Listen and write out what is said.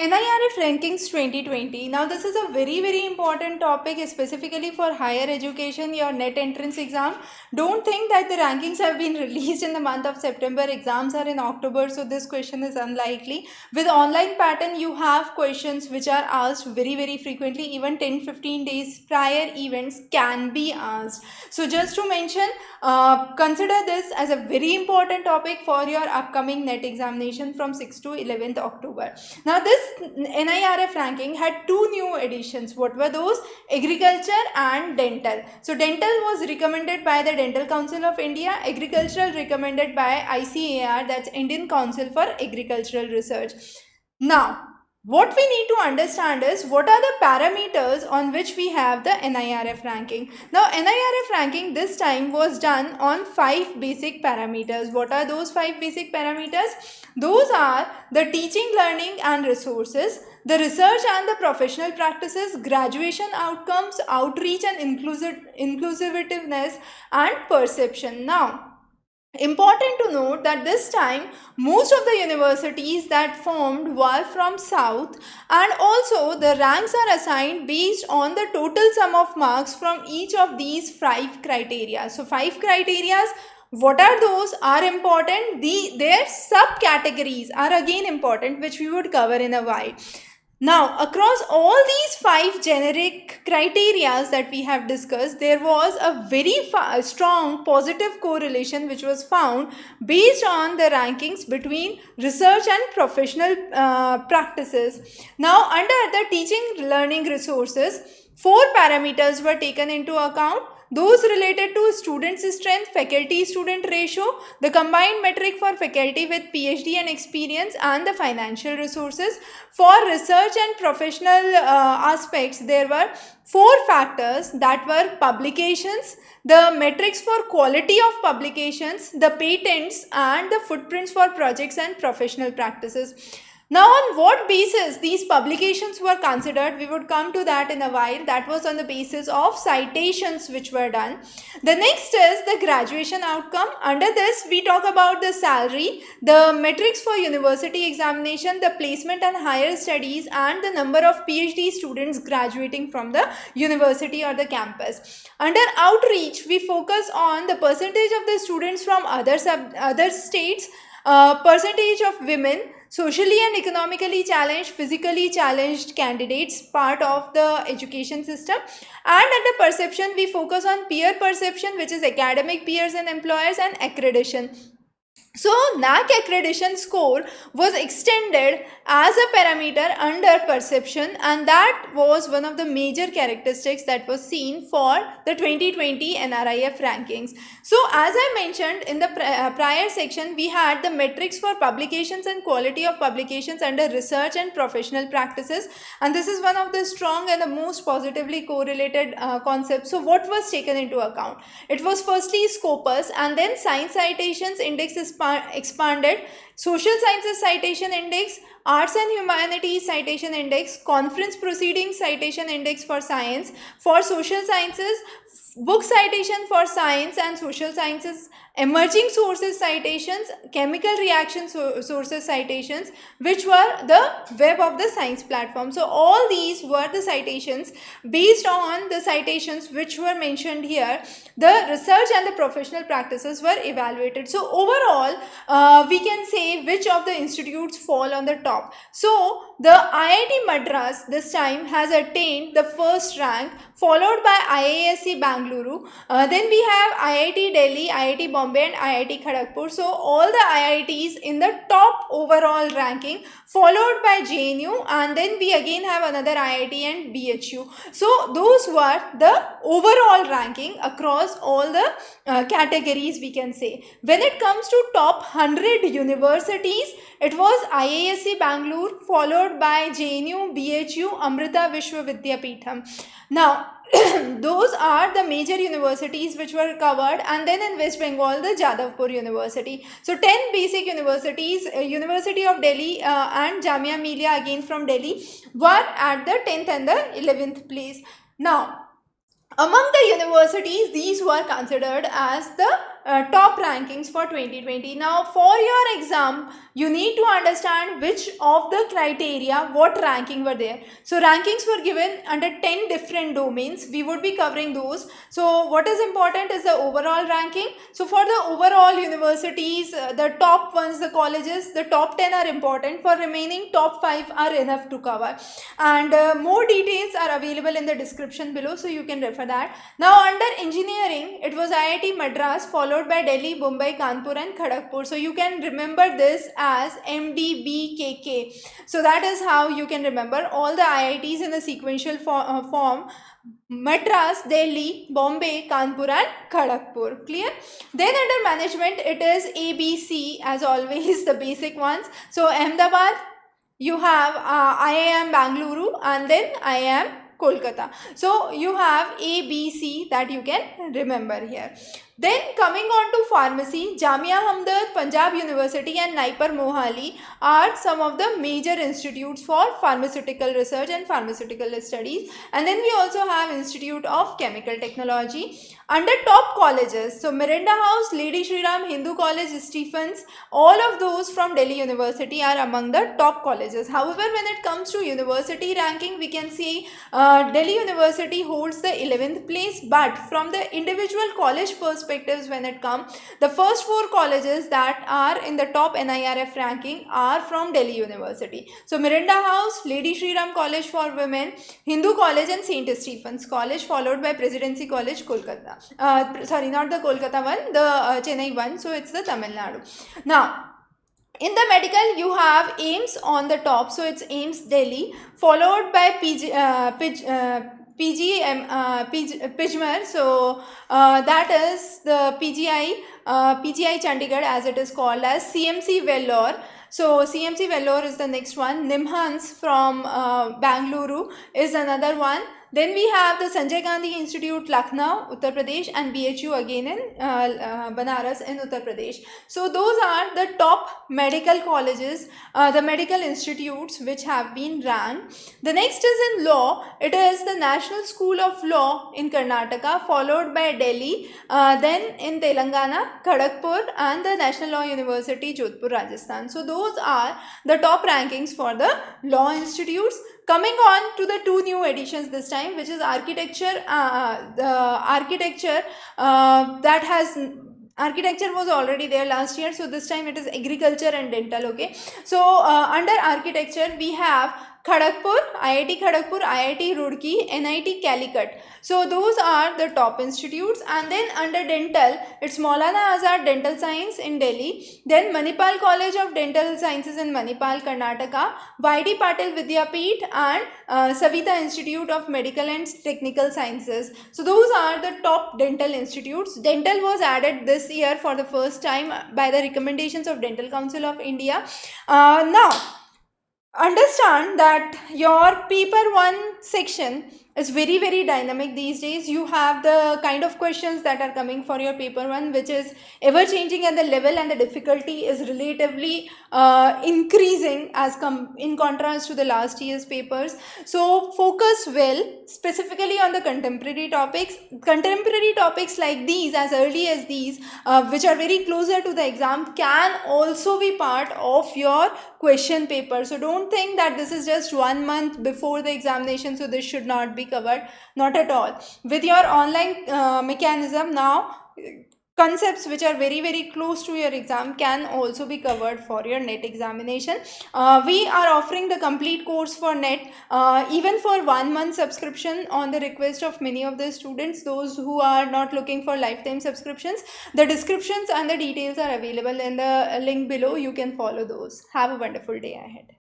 NIRF Rankings 2020. Now this is a very important topic specifically for higher education, your NET entrance exam. Don't think that the rankings have been released in the month of September. Exams are in October, so this question is unlikely. With online pattern, you have questions which are asked very frequently. Even 10-15 days prior events can be asked. So just to mention, consider this as a very important topic for your upcoming NET examination from 6th to 11th October. Now this NIRF ranking had two new additions. What were those? Agriculture and dental. So dental was recommended by the Dental Council of India, agricultural recommended by ICAR, that's Indian Council for Agricultural Research. Now what we need to understand is what are the parameters on which we have the NIRF ranking. Now NIRF ranking this time was done on 5 basic parameters. What are those 5 basic parameters? Those are the teaching, learning and resources, the research and the professional practices, graduation outcomes, outreach and inclusiveness and perception. Now important to note that this time most of the universities that formed were from south, and also the ranks are assigned based on the total sum of marks from each of these 5 criteria. So 5 criteria, what are those are important. Their subcategories are again important, which we would cover in a while. Now, across all these 5 generic criteria that we have discussed, there was a very strong positive correlation which was found based on the rankings between research and professional practices. Now, under the teaching learning resources, 4 parameters were taken into account. Those related to student strength, faculty-student ratio, the combined metric for faculty with PhD and experience, and the financial resources. For research and professional aspects, there were 4 factors that were publications, the metrics for quality of publications, the patents, and the footprints for projects and professional practices. Now on what basis these publications were considered, we would come to that in a while. That was on the basis of citations which were done. The next is the graduation outcome. Under this we talk about the salary, the metrics for university examination, the placement and higher studies, and the number of PhD students graduating from the university or the campus. Under outreach we focus on the percentage of the students from other states, percentage of women, socially and economically challenged, physically challenged candidates part of the education system. And under perception we focus on peer perception, which is academic peers and employers, and accreditation. So NAAC accreditation score was extended as a parameter under perception, and that was one of the major characteristics that was seen for the 2020 NRIF rankings. So as I mentioned in the prior section, we had the metrics for publications and quality of publications under research and professional practices, and this is one of the strong and the most positively correlated concepts. So what was taken into account? It was firstly Scopus, and then Science Citations Index is expanded, Social Sciences Citation Index, Arts and Humanities Citation Index, Conference Proceedings Citation Index for science, for social sciences, book citation for science and social sciences, emerging sources citations, chemical reaction sources citations, which were the web of the science platform. So all these were the citations. Based on the citations which were mentioned here, the research and the professional practices were evaluated. So overall we can say which of the institutes fall on the top. So the IIT Madras this time has attained the first rank, followed by IISc Bangalore. Then we have IIT Delhi, IIT Bombay and IIT Kharagpur. So all the IITs in the top overall ranking, followed by JNU, and then we again have another IIT and BHU. So those were the overall ranking across all the categories, we can say. When it comes to top 100 universities, it was IISc Bangalore, followed by JNU, BHU, Amrita Vishwa Vidyapeetham. Now those are the major universities which were covered, and then in West Bengal the Jadavpur University. So 10 basic universities, University of Delhi and Jamia Millia again from Delhi, were at the 10th and the 11th place. Now among the universities, these were considered as the top rankings for 2020. Now for your exam, you need to understand which of the criteria, what ranking were there. So rankings were given under 10 different domains. We would be covering those. So what is important is the overall ranking. So for the overall universities, the top ones, the colleges, the top 10 are important. For remaining top 5 are enough to cover. And more details are available in the description below, so you can refer that. Now under engineering, it was IIT Madras followed by Delhi, Mumbai, Kanpur and Kharagpur. So you can remember this as MDBKK. So that is how you can remember all the IITs in the sequential form: Madras, Delhi, Bombay, Kanpur and Kharagpur. Clear? Then under management, it is ABC as always, the basic ones. So Ahmedabad, you have IIM Bangalore and then IIM Kolkata. So you have A, B, C that you can remember here. Then coming on to pharmacy, Jamia Hamdard, Punjab University and Naipur Mohali are some of the major institutes for pharmaceutical research and pharmaceutical studies. And then we also have Institute of Chemical Technology. Under top colleges, so Mirinda House, Lady Shri Ram, Hindu College, Stephens, all of those from Delhi University are among the top colleges. However, when it comes to university ranking, we can see Delhi University holds the 11th place, but from the individual college perspectives, when it comes, the first 4 colleges that are in the top NIRF ranking are from Delhi University. So Mirinda House, Lady Shri Ram College for Women, Hindu College and St. Stephen's College, followed by Presidency College, Kolkata. Sorry, not the Kolkata one, the Chennai one. So it's the Tamil Nadu. Now, in the medical, you have AIIMS on the top. So it's AIIMS Delhi, followed by PGMR. So that is the PGI Chandigarh, as it is called as CMC Vellore. So CMC Vellore is the next one. Nimhans from Bangalore is another one. Then we have the Sanjay Gandhi Institute, Lucknow, Uttar Pradesh, and BHU again in Banaras in Uttar Pradesh. So those are the top medical colleges, the medical institutes which have been ranked. The next is in law. It is the National School of Law in Karnataka, followed by Delhi, then in Telangana, Kharagpur, and the National Law University, Jodhpur, Rajasthan. So those are the top rankings for the law institutes. Coming on to the 2 new additions this time, which is architecture. Architecture was already there last year, so this time it is agriculture and dental. Okay, so under architecture we have Kharagpur, IIT Kharagpur, IIT Roorkee, NIT Calicut. So those are the top institutes. And then under dental, it's Maulana Azad Dental Science in Delhi, then Manipal College of Dental Sciences in Manipal, Karnataka, YD Patil Vidyapeeth and Savita Institute of Medical and Technical Sciences. So those are the top dental institutes. Dental was added this year for the first time by the recommendations of Dental Council of India. Now, understand that your paper 1 section is very dynamic these days. You have the kind of questions that are coming for your paper 1, which is ever changing, and the level and the difficulty is relatively increasing as in contrast to the last year's papers. So focus well specifically on the contemporary topics like these, as early as these, which are very closer to the exam, can also be part of your question paper. So don't think that this is just 1 month before the examination, so this should not be covered. Not at all. With your online mechanism now, concepts which are very close to your exam can also be covered for your NET examination. We are offering the complete course for NET, even for 1 month subscription on the request of many of the students, those who are not looking for lifetime subscriptions. The descriptions and the details are available in the link below. You can follow those. Have a wonderful day ahead.